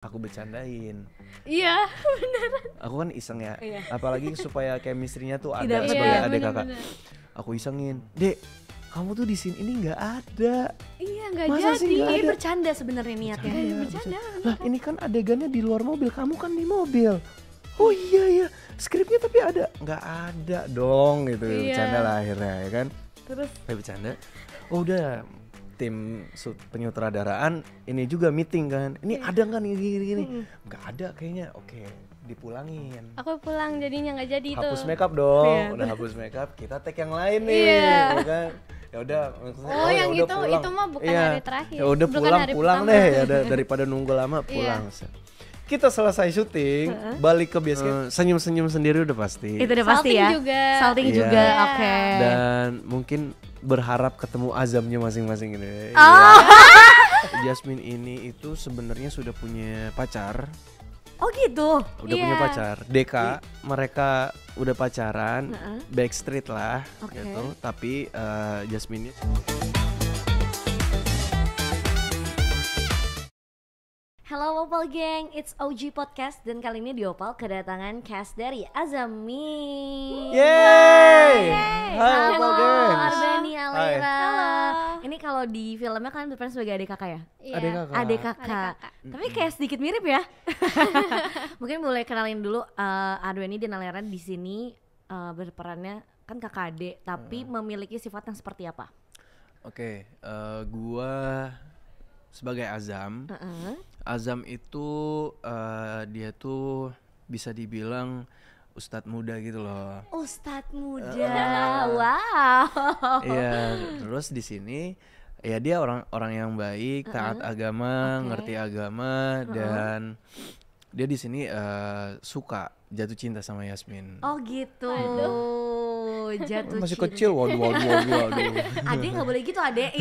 aku bercandain. Iya, beneran. Aku kan iseng ya. Iya. Apalagi supaya chemistry-nya tuh ada Tidak, sebagai iya, adik kakak. bener-bener. Aku isengin, "Dek, kamu tuh di sini ini nggak ada." Iya, nggak Masa sih jadi. nggak Ini ada? bercanda sebenarnya niatnya. Bercanda. Lah, ini kan adegannya di luar mobil, kamu kan di mobil. Oh iya ya, skripnya tapi ada. Nggak ada dong gitu. Iya. Bercanda lah akhirnya ya kan. Terus Bercanda. Oh udah, tim penyutradaraan ini juga meeting kan. Ini ada nggak nih gini? Nggak ada kayaknya. Oke, dipulangin. Aku pulang jadinya nggak jadi tuh. Hapus makeup dong. Iya. Udah hapus makeup, kita tag yang lain nih, Iya. ya kan. Ya udah, maksudnya, Oh, ya yang udah itu pulang. mah bukan Iya. hari terakhir. Ya udah Bukan pulang hari pulang pertama. deh ya daripada nunggu lama pulang. Kita selesai syuting, balik ke base camp, senyum-senyum sendiri udah pasti. itu udah pasti Salting ya. juga. Salting Iya. juga. Oke. Dan mungkin berharap ketemu azamnya masing-masing ini. Oh. Iya. Jasmine ini itu sebenarnya sudah punya pacar, Oh gitu. udah Iya. punya pacar. Deka, mereka udah pacaran, Heeh. backstreet lah, Oke. gitu. Tapi Jasmine Halo Opal Gang, it's OG Podcast dan kali ini di Opal kedatangan cast dari Azami. Yeay! Hai Halo Opal Gengs. Arbeni, Alaira. Halo. Ini kalau di filmnya kan berperan sebagai adik kakak ya? Iya. Adik kakak. Adik kakak. Tapi kayak sedikit mirip ya. Mungkin boleh kenalin dulu Arbeni dan Alaira di sini berperannya kan kakak adik, tapi memiliki sifat yang seperti apa? Oke, gua sebagai Azam. Azam itu dia tuh bisa dibilang ustadz muda gitu loh. Ustadz muda, wow. Iya, terus di sini ya dia orang yang baik, taat agama, Oke. ngerti agama dan dia di sini suka jatuh cinta sama Yasmin. Oh gitu. Jatuh Masih cinta. kecil, waduh. Adek nggak boleh gitu adek.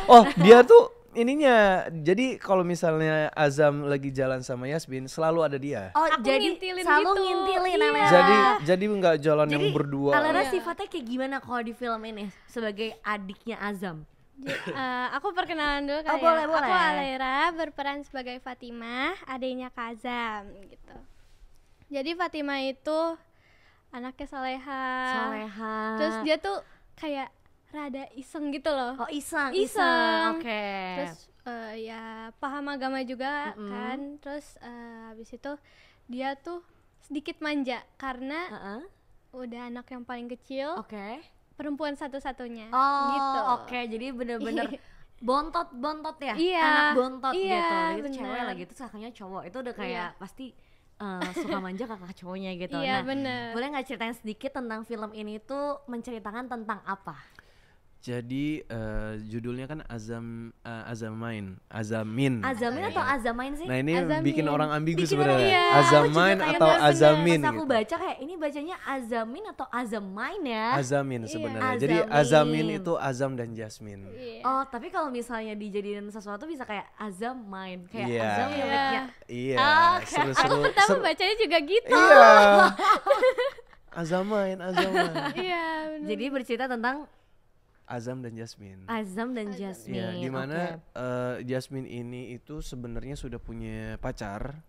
Oh, dia tuh ininya. Jadi kalau misalnya Azam lagi jalan sama Yasmin, selalu ada dia. Oh Aku jadi ngintilin selalu gitu. ngintilin Iya. Alaira. Jadi nggak jalan yang Jadi berdua. Alaira Iya. sifatnya kayak gimana kalau di film ini sebagai adiknya Azam? Aku perkenalan dulu kali boleh, ya. boleh. Aku Alaira, berperan sebagai Fatimah, adiknya Kazam gitu. Jadi Fatimah itu anaknya soleha. Soleha. Terus dia tuh kayak rada iseng gitu loh. Oh iseng. Iseng. Oke. Terus ya paham agama juga kan. Terus habis itu dia tuh sedikit manja karena Heeh. udah anak yang paling kecil, Oke. perempuan satu-satunya Oh gitu. oke, jadi bener-bener bontot ya, Iya, anak bontot iya, gitu, itu bener. cewek lagi, terus kakaknya cowok, itu udah kayak pasti suka manja kakak cowoknya gitu. Iya, Nah, bener. boleh nggak ceritain sedikit tentang film ini tuh menceritakan tentang apa? Jadi judulnya kan Azamin. Azamin Iya. atau Azamain sih? Nah ini Azamin. bikin orang ambigu Bikin sebenarnya. orang- iya. Azamin Aku juga atau kayak Azamin Pas aku gitu. baca kayak ini bacanya Azamin atau Azamain ya? Azamin sebenarnya. Jadi Azamin. Azamin itu Azam dan Jasmine. Iya. Oh tapi kalau misalnya dijadiin sesuatu bisa kayak Azamain, kayak Iya. Azam miliknya. Iya, Oke. seru-seru. Pertama bacanya juga gitu. Iya. Azamin. Iya, bener. Jadi bercerita tentang Azam dan Jasmine. Azam dan Jasmine. Iya, di mana Oke. Jasmine ini itu sebenarnya sudah punya pacar.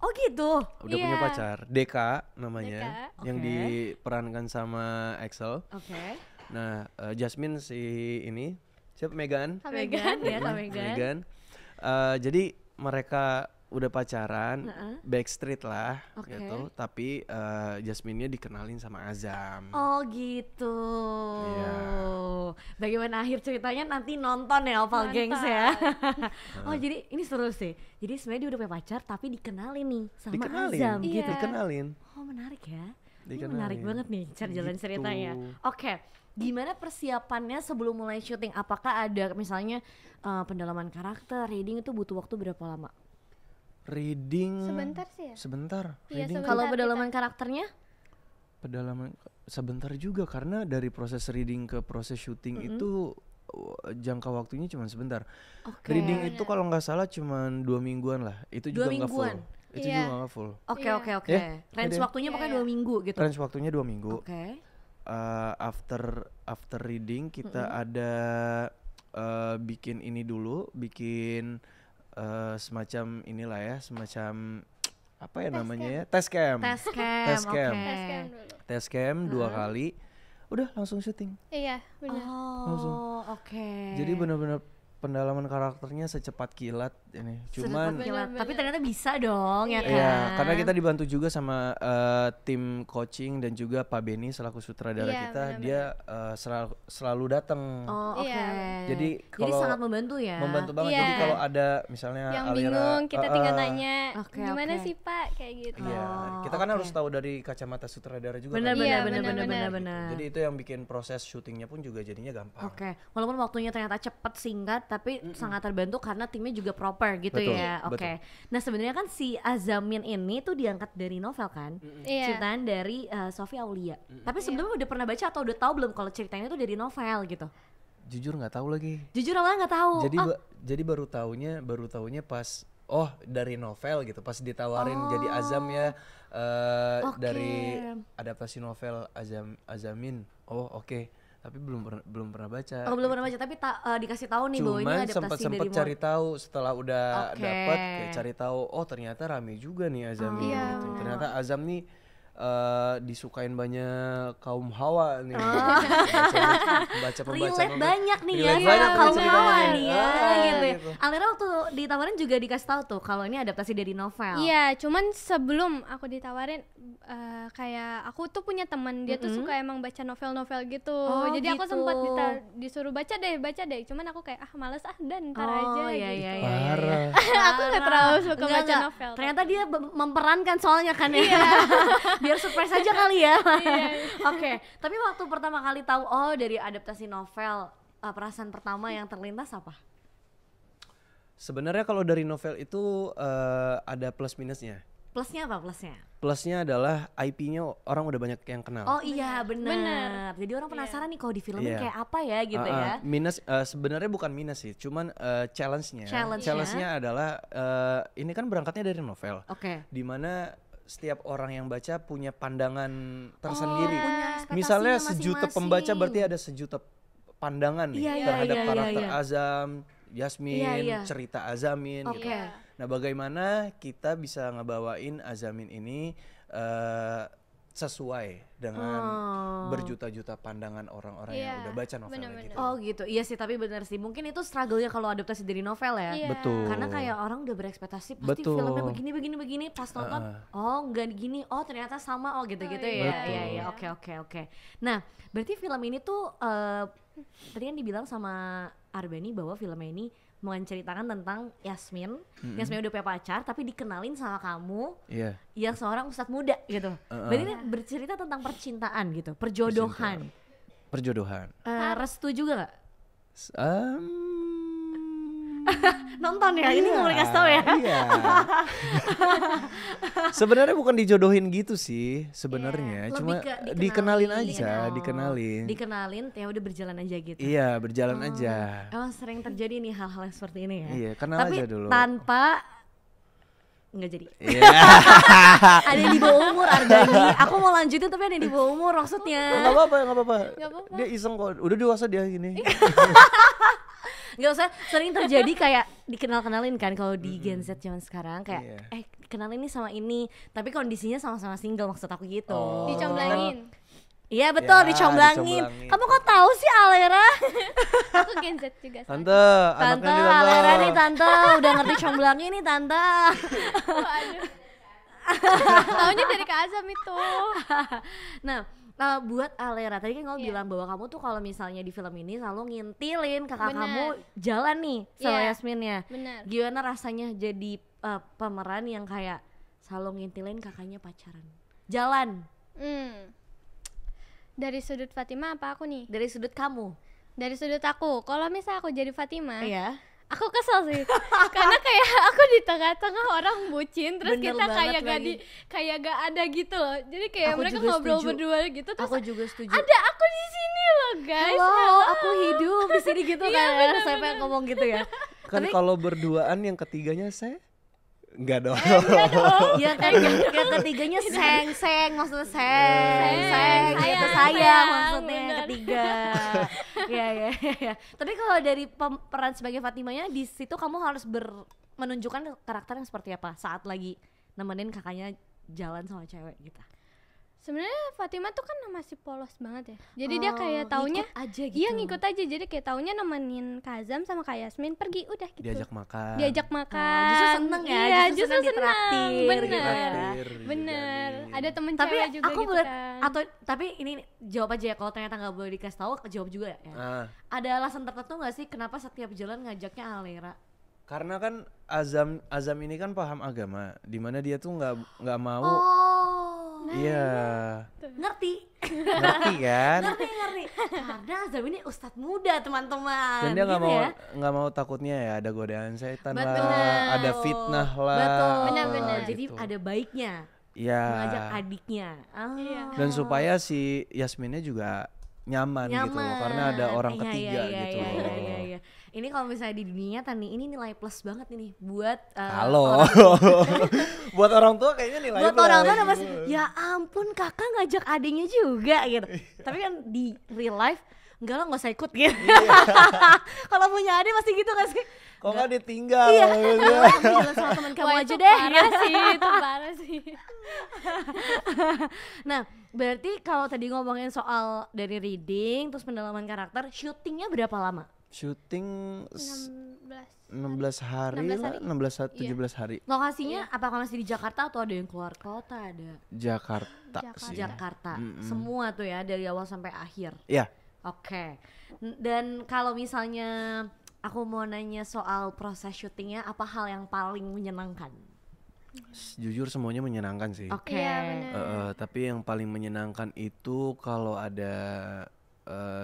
Oh gitu. Udah punya Iya. pacar, Deka namanya, Deka. yang Oke. diperankan sama Axel. Oke. Nah, Jasmine si ini siapa Megan? Kak Megan Megan. ya, Kak Megan. Megan. Jadi mereka udah pacaran, Heeh. backstreet lah Oke. gitu. Tapi Jasmine-nya dikenalin sama Azam. Oh gitu. Iya. Bagaimana akhir ceritanya nanti nonton ya Opal Mantap. Gengs ya. Oh jadi ini seru sih. Jadi sebenarnya dia udah punya pacar tapi dikenalin nih sama Dikenalin, Azam Iya. gitu. dikenalin. Oh menarik ya. Ini Dikenalin. menarik banget nih cara jalan Gitu. ceritanya. Oke, gimana persiapannya sebelum mulai syuting? Apakah ada misalnya pendalaman karakter, reading itu butuh waktu berapa lama? Reading Sebentar sih ya? Sebentar. Iya, Reading sebentar. Kalau kita- pendalaman karakternya? pedalaman sebentar juga karena dari proses reading ke proses syuting itu jangka waktunya cuma sebentar. Oke. Reading itu kalau nggak salah cuma 2 mingguan lah. Itu 2 juga nggak full. mingguan? Itu Iya. juga nggak full. Oke Iya. oke oke. Ya, Range ada. waktunya pokoknya Iya, 2 minggu gitu. Range waktunya 2 minggu. Oke. After reading kita ada bikin ini dulu, bikin semacam inilah ya, semacam apa ya Test namanya ya, test cam. Tes cam, Tes cam. oke. Tes cam dulu. Test cam 2 kali, udah langsung syuting. Iya, benar. Oh, oke. Jadi benar-benar pendalaman karakternya secepat kilat ini. Cuman Bener-bener. tapi ternyata bisa dong ya kan. ya karena kita dibantu juga sama tim coaching dan juga Pak Beni selaku sutradara Iya, kita, benar-benar. dia selalu datang. Oh, oke. Iya. Jadi kalau sangat membantu ya. membantu banget. Iya. Jadi kalau ada misalnya Yang Alira, bingung kita tinggal tanya Oke, gimana oke. sih Pak kayak gitu. Iya, Oh, kita kan oke. harus tahu dari kacamata sutradara juga. Benar kan. benar Iya, benar benar benar-benar. benar benar. Jadi itu yang bikin proses syutingnya pun juga jadinya gampang. Oke, walaupun waktunya ternyata cepat singkat, tapi sangat terbantu karena timnya juga proper gitu Betul, ya. Oke. Nah sebenarnya kan si Azamin ini tuh diangkat dari novel kan, Iya. ceritaan dari Sofi Aulia. Tapi sebelumnya udah pernah baca atau udah tahu belum kalau ceritanya itu dari novel gitu? Jujur nggak tahu lagi. Jujur awalnya nggak tahu. Jadi jadi baru taunya pas dari novel gitu, pas ditawarin jadi Azam ya Oke. dari adaptasi novel Azamin. Oh oke. Tapi belum pernah baca. Oh belum pernah baca, tapi dikasih tahu nih bahwa ini Cuman adaptasi sempet dari cari tahu setelah udah Oke. dapet, kayak cari tahu ternyata rame juga nih Azam ini Iya, gitu. benar. Ternyata Azam nih disukain banyak kaum hawa nih. Baca pembaca relate banyak nih ya Relate banyak sama nih kaum ceritanya. hawa nih ya gitu ya. gitu. Alira waktu ditawarin juga dikasih tahu tuh kalau ini adaptasi dari novel. Iya, cuman sebelum aku ditawarin kayak aku tuh punya teman dia tuh suka emang baca novel-novel gitu. Oh, Jadi aku gitu. sempat disuruh baca deh. Cuman aku kayak males dan ntar aja iya, gitu. iya, iya, Parah. Aku nggak terlalu suka Enggak, baca enggak. novel. Ternyata dia memperankan soalnya kan ya. Biar surprise aja kali ya. Oke, tapi waktu pertama kali tahu dari adaptasi novel, perasaan pertama yang terlintas apa? Sebenarnya kalau dari novel itu ada plus minusnya. Plusnya apa plusnya? Plusnya adalah IP-nya orang udah banyak yang kenal. Oh iya benar. Benar. Jadi orang penasaran nih kalau di filmin Iya. kayak apa ya gitu ya. Minus sebenarnya bukan minus sih, cuman challenge-nya. Challenge-nya. Challenge-nya adalah ini kan berangkatnya dari novel. Oke. Di mana setiap orang yang baca punya pandangan tersendiri. punya ekspektasinya Misalnya sejuta masing-masing. pembaca berarti ada sejuta pandangan nih Iya, iya, terhadap iya, karakter iya. Azam, Yasmin, Iya, iya. cerita Azamin Oke. gitu. Nah, bagaimana kita bisa ngebawain Azamin ini sesuai dengan berjuta-juta pandangan orang-orang yang Iya, udah baca novelnya benar-benar. gitu. Oh gitu. Iya sih, tapi benar sih. Mungkin itu struggle-nya kalau adaptasi dari novel ya. Iya. Betul. Karena kayak orang udah berekspektasi pasti Betul. filmnya begini pas nonton enggak gini, ternyata sama gitu-gitu ya. Betul. Iya iya, oke. Nah, berarti film ini tuh tadi kan dibilang sama Arbani bahwa filmnya ini menceritakan tentang Yasmin. Yasmin udah punya pacar tapi dikenalin sama kamu Iya. yang seorang ustadz muda gitu. Berarti ini bercerita tentang percintaan gitu, perjodohan. Perjodohan. Restu juga gak? Um, Nonton ya, ini nggak boleh kasih tau ya. Iya. Sebenarnya bukan dijodohin gitu sih sebenarnya, Lebih cuma ke dikenalin aja, Oh. dikenalin. Dikenalin, ya udah berjalan aja gitu. Iya, berjalan aja. Emang sering terjadi nih hal-hal yang seperti ini ya. Iya, kenal Tapi aja dulu. tanpa nggak jadi. Iya. Ada yang di bawah umur Ardani. Aku mau lanjutin tapi ada yang di bawah umur maksudnya. Nggak apa-apa, nggak apa-apa. Nggak apa-apa. Dia iseng kok, udah dewasa dia gini. Nggak usah, sering terjadi kayak dikenal-kenalin kan kalau di Gen Z zaman sekarang kayak Iya. kenalin nih sama ini, tapi kondisinya sama-sama single maksud aku gitu. Oh. Dicomblangin. Iya betul, Ya, dicomblangin. dicomblangin. Kamu kok tahu sih Alera? Aku Gen Z juga. San. Tante, Tante, anaknya di Alera nih tante, udah ngerti comblangin nih tante. Waduh. Taunya dari Kak Azam itu. Nah, buat Alera, tadi kan kamu bilang bahwa kamu tuh kalau misalnya di film ini selalu ngintilin kakak Bener. kamu jalan nih sama Iya. Yasminnya. Benar. Gimana rasanya jadi pemeran yang kayak selalu ngintilin kakaknya pacaran? Jalan Dari sudut Fatima apa aku nih? dari sudut kamu. Dari sudut aku. Kalau misalnya aku jadi Fatima, Iya. aku kesel sih. Karena kayak aku di tengah-tengah orang bucin, terus Bener kita banget kayak lagi. gak ada gitu loh. Jadi kayak Aku mereka juga ngobrol setuju. berdua gitu, terus Aku juga setuju. ada aku di sini loh guys. Halo, aku hidup di sini gitu Iya, kan. bener, Saya pengen ngomong gitu ya. Kan kalau berduaan yang ketiganya saya enggak dong. Ya kan yang ketiganya seng maksudnya seng gitu sayang sayang, maksudnya yang bener. ketiga. Ya. Tapi kalau dari peran sebagai Fatimanya di situ kamu harus menunjukkan karakter yang seperti apa saat lagi nemenin kakaknya jalan sama cewek gitu. Sebenarnya Fatima tuh kan masih polos banget ya. Jadi dia kayak taunya ngikut aja gitu. Iya ngikut aja. Jadi kayak taunya nemenin Kazam sama Kak Yasmin pergi udah gitu. Diajak makan. Diajak makan. Justru seneng ya. Iya, justru seneng ditraktir Bener. gitu ya. Ditraktir, Bener. dijajanin. Ada temen Tapi cewek juga aku gitu boleh kan. atau tapi ini jawab aja ya, kalau ternyata nggak boleh dikasih tahu jawab juga ya. Ah, Ada alasan tertentu nggak sih kenapa setiap jalan ngajaknya Alera? karena kan Azam ini kan paham agama, dimana dia tuh nggak mau. Oh, Iya, ngerti. ngerti kan? ngerti. Karena Azam ini ustadz muda teman-teman. Dan dia gitu ya. nggak mau takutnya ya ada godaan setan Betul. lah, ada fitnah lah. Betul. apa Benar-benar. Jadi gitu. ada baiknya Iya. mengajak adiknya. Oh. Iya. Dan supaya si Yasminnya juga nyaman gitu loh, karena ada orang Iya, ketiga iya, gitu iya, loh. iya. Ini kalau misalnya di dunia nyata nih, ini nilai plus banget ini buat Halo. Buat orang tua kayaknya nilai buat plus. orang tua udah pasti, ya ampun kakak ngajak adiknya juga gitu. Tapi kan di real life enggak lah, nggak usah ikut gitu. Kalau punya adik pasti gitu gak sih? Kok nggak ditinggal? Iya. gitu. Kamu jalan sama teman kamu Wah, aja itu deh. parah sih, itu parah sih. Nah, berarti kalau tadi ngomongin soal dari reading terus pendalaman karakter, syutingnya berapa lama? Syuting 16. 16 hari 16 lah, hari. 16 hari, Iya. 17 hari. Lokasinya apakah masih di Jakarta atau ada yang keluar kota ada? Jakarta Jakarta. sih. Jakarta. Mm-mm. Semua tuh ya dari awal sampai akhir. Iya. Oke. Dan kalau misalnya aku mau nanya soal proses syutingnya, apa hal yang paling menyenangkan? Jujur semuanya menyenangkan sih. Oke. Iya, bener. Tapi yang paling menyenangkan itu kalau ada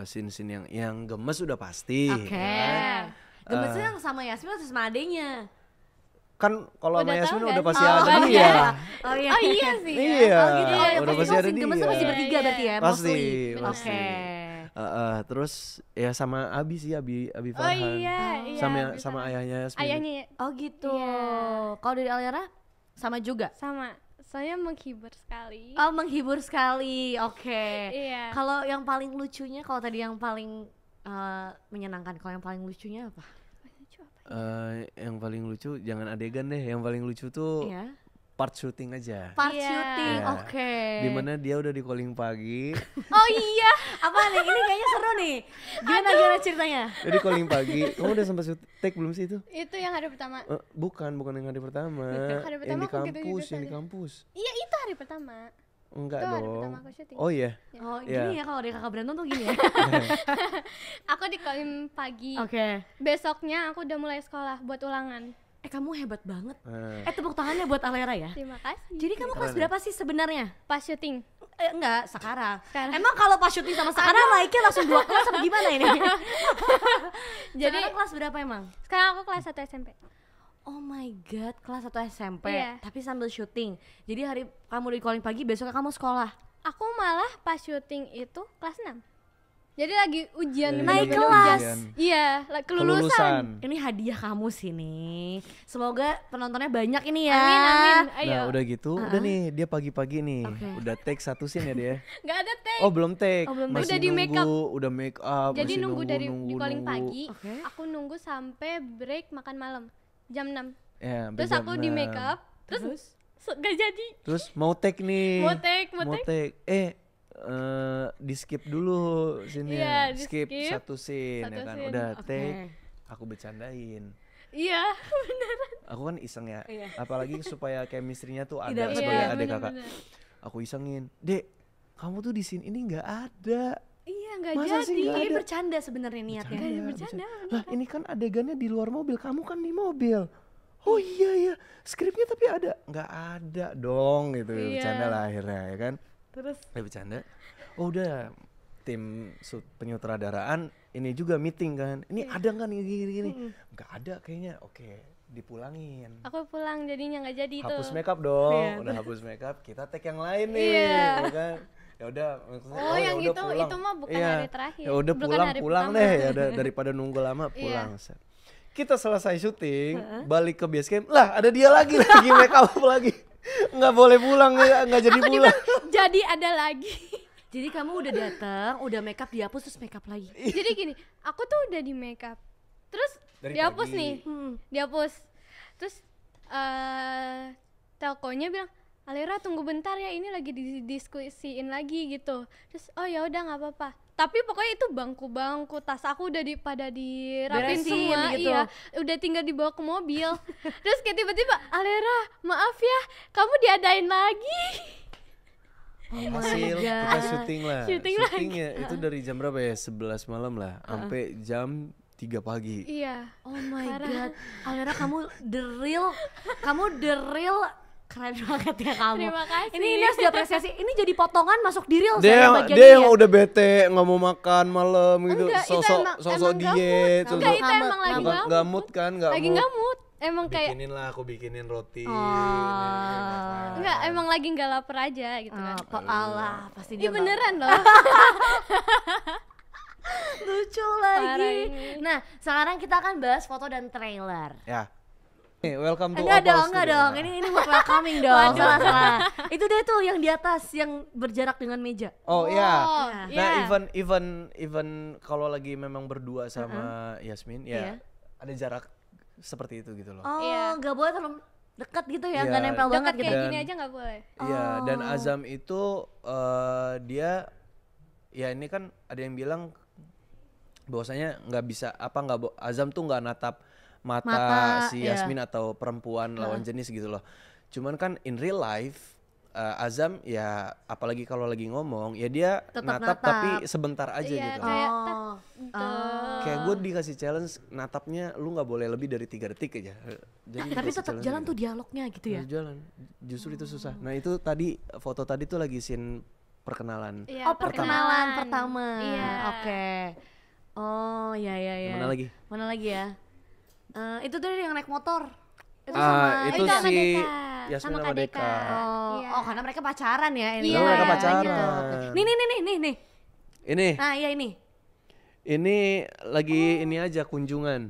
scene-scene yang gemes udah pasti. Oke. ya kan? Gemesnya yang sama Yasmin atau sama adenya? Kan kalau sama Udah Yasmin tahu udah kan? pasti Oh, ada iya. dia. Oh iya. Oh iya sih. ya. Iya, Oh gitu. Oh, udah pasti ada gemesnya dia. masih bertiga Iya, berarti ya, Pasti, mostly. pasti. Oke. Terus ya sama Abi sih, Abi Oh Farhan. iya, iya. Sama bisa. ayahnya Yasmin. Ayahnya ya, Oh gitu. Iya. Kalau dari Alera sama juga? sama. Soalnya menghibur sekali. Oh menghibur sekali, oke. Iya. Kalau yang paling lucunya, kalau tadi yang paling menyenangkan, kalau yang paling lucunya apa? Lucu apa ya? Yang paling lucu jangan adegan deh, yang paling lucu tuh Iya. part syuting aja. Part Iya. syuting, Iya. oke. Dimana dia udah di calling pagi, Oh iya. Apa nih? Ini kayaknya seru nih. Gimana ceritanya? dia di calling pagi. Kamu udah sempat take belum sih itu? Itu yang hari pertama. Bukan yang hari pertama. Hari yang pertama di aku gitu-gitu kampus, yang di aja. kampus. Iya itu hari pertama. Enggak Itu hari dong. pertama aku syuting. Oh iya. Oh Iya. gini ya, kalau ada kakak berantem tuh gini ya. Aku di calling pagi. Oke. Besoknya aku udah mulai sekolah buat ulangan. Kamu hebat banget. Nah, Tepuk tangannya buat Alera ya. Terima kasih. Jadi kamu kelas Keren ya? berapa sih sebenarnya? Pas syuting. Enggak, sekarang. Sekarang. Emang kalau pas syuting sama sekarang naiknya langsung 2 kelas apa gimana ini? Jadi Sekarang kelas berapa emang? sekarang aku kelas 1 SMP. Oh my god, kelas 1 SMP. Iya. Tapi sambil syuting. Jadi hari kamu di calling pagi, besoknya kamu sekolah. Aku malah pas syuting itu kelas 6. Jadi lagi ujian Jadi Naik lagi kelas. ujian. Iya, kelulusan. Ini hadiah kamu sih nih. Semoga penontonnya banyak ini ya. Amin amin. Ayo. Nah udah gitu, udah nih dia pagi-pagi nih, Oke. udah take satu scene ya dia. Nggak ada take. Oh belum take, Oh, belum take. masih Udah di make up. udah make up. Jadi masih nunggu dari di nunggu, calling nunggu. pagi. Oke. Aku nunggu sampai break makan malam jam 6. Ya, sampai Terus jam aku di 6. make up. Terus gak jadi. Terus mau take nih. Mau take. Di skip dulu scene-nya. Iya, di skip skip. satu scene Satu ya kan. scene. Udah Oke. take. Aku bercandain. Iya. Aku kan iseng ya. Iya. Apalagi supaya chemistry-nya tuh ada Iya, sebagai Iya, adik kakak. bener-bener. Aku isengin. Dek, kamu tuh di scene ini nggak ada. Iya nggak Masa sih jadi. nggak Ini ada? bercanda sebenarnya niatnya. Bercanda. bercanda. Lah ini kan adegannya di luar mobil, kamu kan di mobil. Oh iya ya, skripnya tapi ada. Nggak ada dong gitu. Iya. Bercanda lah akhirnya ya kan. Terus Bercanda. Oh udah, tim penyutradaraan ini juga meeting kan. Ini ada nggak nih gini? Nggak ada kayaknya. Oke, dipulangin. Aku pulang jadinya nggak jadi itu. Hapus makeup dong. Iya. Udah hapus makeup, kita take yang lain nih. Iya. Ya kan? Ya udah, maksudnya, Oh, yang ya udah itu- pulang. itu mah bukan Iya. hari terakhir. Ya udah Bukan hari pulang pertama. deh. Ya udah daripada nunggu lama Iya. pulang. Set. Kita selesai syuting, balik ke base camp. Lah, ada dia lagi make up lagi. Nggak boleh pulang ya, nggak jadi pulang. Jadi ada lagi. jadi kamu udah datang, udah makeup dihapus terus makeup lagi. Jadi gini, aku tuh udah di make up. Terus Dari dihapus pagi. nih. Dihapus. Terus telkonya bilang, Alera tunggu bentar ya, ini lagi didiskusiin lagi gitu. Terus oh ya udah nggak apa-apa. Tapi pokoknya itu bangku-bangku, tas aku udah pada dirapin Beresin semua, gitu. iya, udah tinggal dibawa ke mobil. Terus kayak tiba-tiba, Alera, maaf ya, kamu diadain lagi. Hasil kita syuting lah. Syuting Syutingnya itu dari jam berapa ya? 11 malam lah, sampai jam 3 pagi. Iya. Oh my god, Alera kamu the real keren banget ya kamu. Terima kasih. Ini harus diapresiasi. Ini jadi potongan masuk di reels Dia bagian dia ini yang ya? udah bete nggak mau makan malam gitu, Enggak, itu sosok emang diet, gak mood. Enggak, itu emang lagi bukan nggak mood kan, nggak Lagi mood. nggak mood. Emang kayak Bikinin lah, aku bikinin roti. enggak, emang lagi nggak lapar aja gitu kan. Allah, pasti Ini dia beneran loh. lucu Parah lagi. ini. Nah, sekarang kita akan bahas foto dan trailer. Ya. Welcome to Enggak Opal dong, Studio. enggak dong. Ini buat welcoming dong. Salah. Itu dia tuh yang di atas yang berjarak dengan meja. Oh iya. Oh, Nah, iya. even kalau lagi memang berdua sama Yasmin ya Iya. ada jarak seperti itu gitu loh. Oh, Iya. enggak boleh terlalu dekat gitu ya, Iya. enggak nempel banget Dekat gitu. kayak Dan- gini aja nggak boleh. Iya, dan Oh. Azam itu dia ya ini kan ada yang bilang bahwasanya nggak bisa Azam tuh nggak natap mata si iya. Yasmin atau perempuan lawan jenis gitu loh. Cuman kan in real life Azam ya apalagi kalau lagi ngomong ya dia Tetap natap natap. tapi sebentar aja Iya, gitu. kayak Oh. gitu. Kayak gue dikasih challenge natapnya lu nggak boleh lebih dari 3 detik aja. Jadi Tapi dikasih tetap challenge jalan gitu. tuh dialognya gitu ya. Harus jalan. Justru itu susah. Nah itu tadi foto tadi tuh lagi scene perkenalan. Iya, Oh, perkenalan perkenalan. pertama. Iya. Oke. Oh, ya. Mana lagi? Mana lagi ya? Itu tadi yang naik motor. Itu Itu itu sama si Deka. Yasmin Sama sama Kak Deka. Deka. Oh, Iya. oh karena mereka pacaran ya ini. Iya, Oh, mereka gitu. pacaran. Nih. Ini Nah, iya ini. lagi ini aja kunjungan.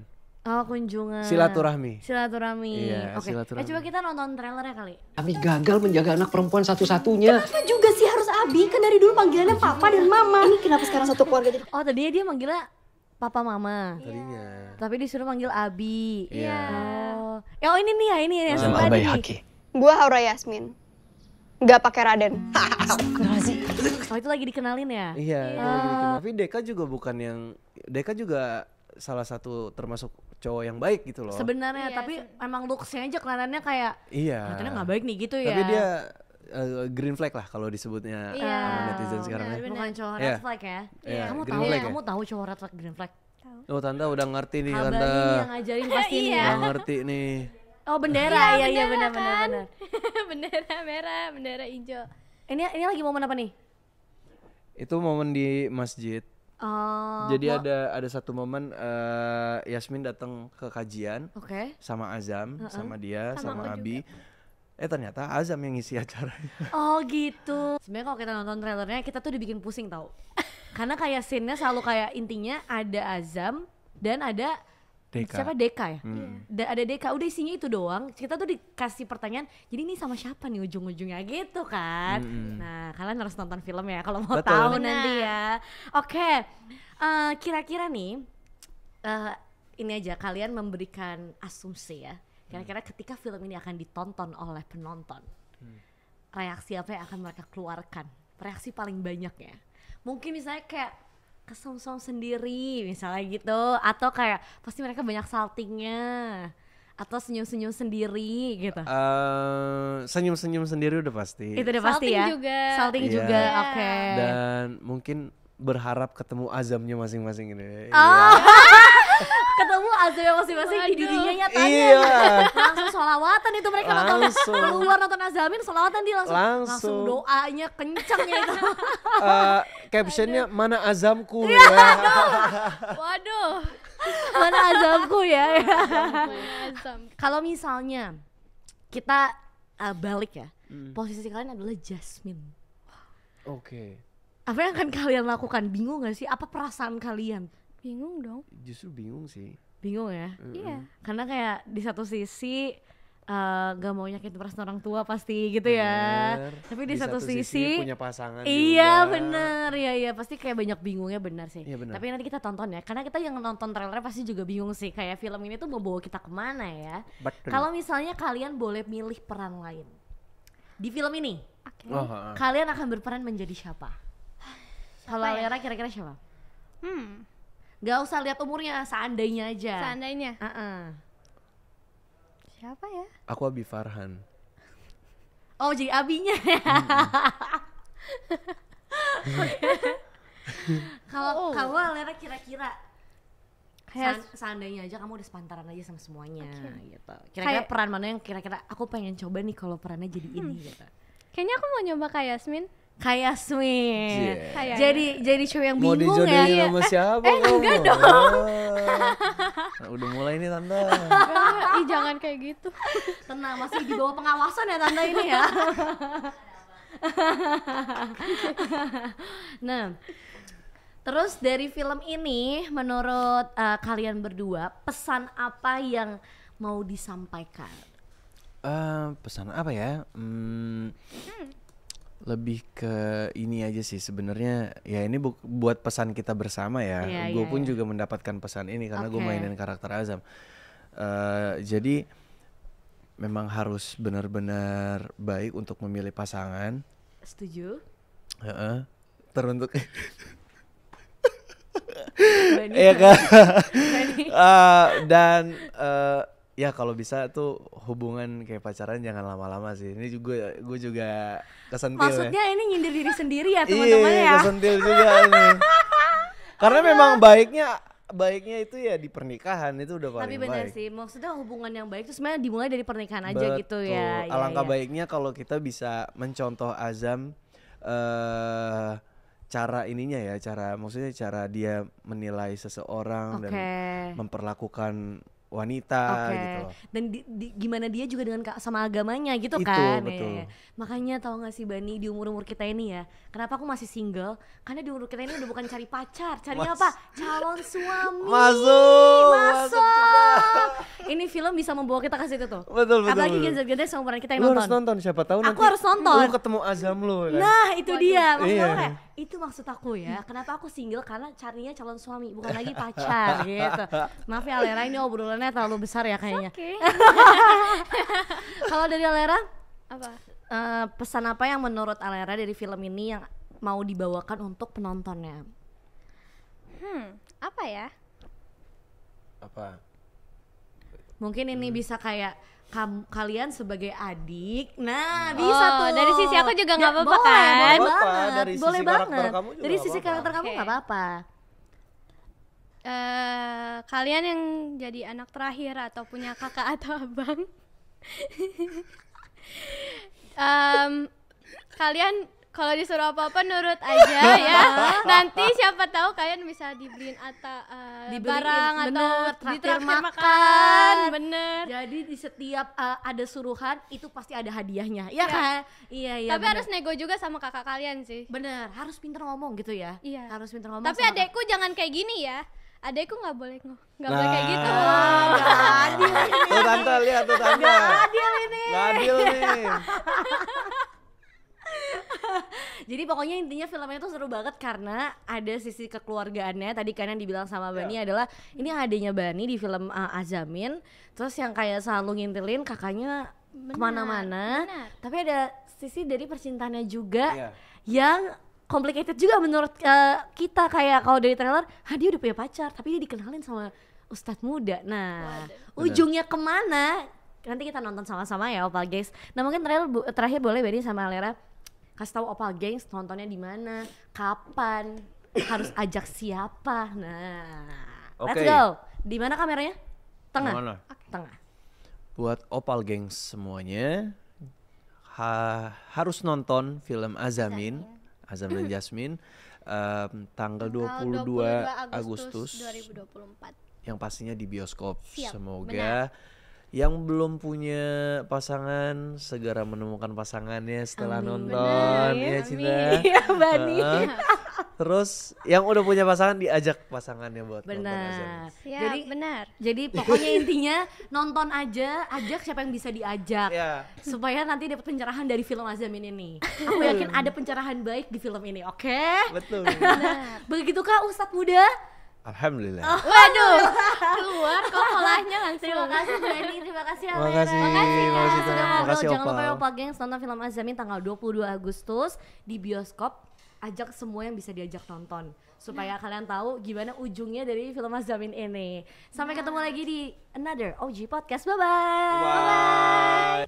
Oh, kunjungan. Silaturahmi. Silaturahmi. Iya, Oke. silaturahmi. Coba kita nonton trailernya kali. Abi gagal menjaga anak perempuan satu-satunya. Kenapa juga sih harus Abi? Kan dari dulu panggilannya Papa dan Mama. Ini kenapa sekarang satu keluarga jadi Oh, tadinya dia manggilnya Papa Mama. Tadinya. Tapi disuruh manggil Abi. Iya. Oh, ini nih ya, ini yang Sama tadi Abai nih. Haki. Gua Haura Yasmin. Gak pakai Raden. Oh, itu lagi dikenalin ya? Iya, itu lagi dikenal. Tapi Deka juga salah satu termasuk cowok yang baik gitu loh. Sebenarnya, Iya, tapi emang looks-nya aja kelihatannya kayak Iya. kelihatannya nggak baik nih gitu ya. Tapi dia green flag lah kalau disebutnya Iya. sama netizen sekarang ya. benar. bukan cowok Iya. red flag ya. Iya, Kamu green tahu flag ya? ya? Kamu tahu cowok red flag, green flag? Oh tante udah ngerti nih Abang tante. ini yang ngajarin pasti nih ya. Udah ngerti nih. Oh, bendera. Iya, benar. Bendera merah, bendera hijau. Ini lagi momen apa nih? Itu momen di masjid. Oh. Jadi ada satu momen Yasmin datang ke kajian Oke. sama Azam, sama dia, Sama sama aku Abi. Ternyata Azam yang ngisi acaranya. Oh gitu. Sebenarnya kalau kita nonton trailernya kita tuh dibikin pusing tau. Karena kayak scene-nya selalu kayak intinya ada Azam dan ada Deka. siapa Deka ya? Ada Deka, udah isinya itu doang. Kita tuh dikasih pertanyaan, jadi ini sama siapa nih ujung-ujungnya gitu kan. Nah, kalian harus nonton film ya kalau mau Betul. tahu nanti ya. Oke. Kira-kira nih ini aja kalian memberikan asumsi ya. Kira-kira ketika film ini akan ditonton oleh penonton, reaksi apa yang akan mereka keluarkan? Reaksi paling banyak ya. Mungkin misalnya kayak kesong-song sendiri misalnya gitu, atau kayak pasti mereka banyak saltingnya, atau senyum-senyum sendiri gitu. Senyum-senyum sendiri udah pasti. Itu udah pasti Salting ya. juga. Salting Iya. juga, Iya. oke. Dan mungkin berharap ketemu Azamnya masing-masing ini. Oh. Ketemu azabnya masing-masing di Waduh. dirinya nyatanya. Iya. Langsung sholawatan itu mereka nonton. Langsung. Keluar nonton azamin sholawatan dia langsung. Langsung. Langsung doanya kencang ya itu. Captionnya mana Azamku Iya. ya. Waduh. Mana azabku ya. Azam. Kalau misalnya kita balik ya, posisi kalian adalah Jasmine. Oke. Apa yang akan kalian lakukan? Bingung gak sih? Apa perasaan kalian? Bingung dong. Justru bingung sih. Bingung ya? Iya. Karena kayak di satu sisi gak mau nyakitin perasaan orang tua pasti gitu ya. Bener. Tapi di satu sisi punya pasangan iya juga. bener, iya pasti kayak banyak bingungnya, benar sih. Iya, bener. Tapi nanti kita tonton ya, karena kita yang nonton trailernya pasti juga bingung sih, kayak film ini tuh mau bawa kita kemana ya. Betul. Kalau misalnya kalian boleh milih peran lain di film ini, Oke. Oh, ha. kalian akan berperan menjadi siapa? Kalau ya? Alera kira-kira siapa? Hmm, Gak usah lihat umurnya, seandainya aja. seandainya siapa ya? Aku Abi Farhan. Oh jadi abinya. Kalau kamu Alera kira-kira Kayak seandainya aja kamu udah sepantaran aja sama semuanya gitu. Kira-kira Kayak- peran mana yang kira-kira aku pengen coba nih kalau perannya jadi ini gitu. kayaknya aku mau nyoba kayak Yasmin. Kayak Yasmin. Yeah. Kayaknya. Jadi cewek yang Mau bingung ya. dijodohin sama siapa? Enggak dong. Udah mulai nih tante. Ih jangan kayak gitu. Tenang, masih di bawah pengawasan ya tante ini ya. Nah, terus dari film ini menurut kalian berdua pesan apa yang mau disampaikan? Pesan apa ya? Lebih ke ini aja sih sebenarnya. Ya ini buat pesan kita bersama ya. Iya, Gue iya, pun iya. juga mendapatkan pesan ini karena gue Oke. mainin karakter Azam. Jadi memang harus benar-benar baik untuk memilih pasangan. Setuju? Heeh. Teruntuk. Bani? Iya kan? Bani? Dan ya kalau bisa tuh hubungan kayak pacaran jangan lama-lama sih. Ini juga gue juga kesentil ya. Maksudnya ini nyindir diri sendiri ya teman-teman Iya, ya? kesentil juga ini. Karena memang baiknya itu ya di pernikahan itu udah paling Tapi benar baik. sih, maksudnya hubungan yang baik itu sebenarnya dimulai dari pernikahan aja gitu ya. Iya, Alangkah iya. baiknya kalau kita bisa mencontoh Azam cara ininya ya, maksudnya cara dia menilai seseorang dan Oke. memperlakukan wanita Oke. gitu loh. Dan gimana dia juga dengan sama agamanya gitu Itu, kan. betul. Iya. Makanya tahu gak sih Bani, di umur-umur kita ini ya, kenapa aku masih single? Karena di umur kita ini udah bukan cari pacar, carinya apa? Calon suami. Masuk. Ini film bisa membawa kita ke situ tuh. Betul. Apalagi Gen Z seumuran kita yang Lu nonton. harus nonton, siapa tahu Aku nanti harus nonton. lu ketemu Azam lu kan. Nah itu dia, maksud Iya. aku kayak itu maksud aku ya. Kenapa aku single, karena carinya calon suami, bukan lagi pacar gitu. Maaf ya Alera, ini obrolannya terlalu besar ya kayaknya. Oke. Kalau dari Alera, Apa? pesan apa yang menurut Alera dari film ini yang mau dibawakan untuk penontonnya? Apa ya? Apa? Mungkin ini bisa kayak kalian sebagai adik, nah bisa tuh. Dari sisi aku juga nggak apa-apa boleh, kan? Boleh Nggak apa-apa, banget, dari sisi boleh karakter banget. kamu juga Dari nggak sisi apa-apa. karakter kamu Oke. nggak apa-apa. Kalian yang jadi anak terakhir atau punya kakak atau abang, kalian kalau disuruh apa-apa nurut aja ya. Nanti siapa tahu kalian bisa dibeliin Dibeliin, barang atau bener, traktir ditraktir makan. makan, bener. Jadi di setiap ada suruhan itu pasti ada hadiahnya, ya kan? Iya iya. Tapi bener. harus nego juga sama kakak kalian sih. Bener, harus pinter ngomong gitu ya. Iya. Harus pinter ngomong. Tapi sama adekku jangan kayak gini ya. Adekku nggak boleh nggak Nah. boleh kayak gitu. Tuh tante lihat tuh tante. adil ini. Nggak adil nih. Jadi pokoknya intinya filmnya tuh seru banget karena ada sisi kekeluargaannya. Tadi kan yang dibilang sama Bani adalah ini adanya Bani di film Azamin. Terus yang kayak selalu ngintilin kakaknya kemana-mana. benar. Tapi ada sisi dari percintaannya juga Iya. yang complicated juga menurut kita. Kayak kalau dari trailer, dia udah punya pacar tapi dia dikenalin sama ustadz muda. Nah, ujungnya kemana? Nanti kita nonton sama-sama ya Opal Gengs. Nah mungkin terakhir boleh Bani sama Alera kasih tahu Opal Gengs nontonnya di mana, kapan, harus ajak siapa. Nah, let's Oke. go. Di mana kameranya? Tengah. Mana? Tengah. Buat Opal Gengs semuanya harus nonton film Azamin, Azam dan Jasmine tanggal 22 Agustus 2024. yang pastinya di bioskop. Siap, Semoga yang belum punya pasangan segera menemukan pasangannya setelah Amin. nonton Bener, ya amin. Cinta. Iya Bani. Heeh. Terus yang udah punya pasangan diajak pasangannya buat nonton Azam. Benar. Siap, Jadi benar. Jadi pokoknya intinya nonton aja, ajak siapa yang bisa diajak. Ya. Supaya nanti dapat pencerahan dari film Azamin ini. Aku yakin ada pencerahan baik di film ini, oke? Betul. Begitukah Ustadz muda? Alhamdulillah. Waduh, keluar kok kolahnya langsung. Terima kasih Benny, terima kasih Alera. Makasih, Makasih makasih, Kak, Kak. sudah ngobrol. Makasih, Jangan lupa Opal. ya Opal Gengs nonton film Azamin tanggal 22 Agustus di bioskop. Ajak semua yang bisa diajak nonton supaya kalian tahu gimana ujungnya dari film Azamin ini. Sampai ketemu lagi di another OG Podcast. Bye bye. Bye.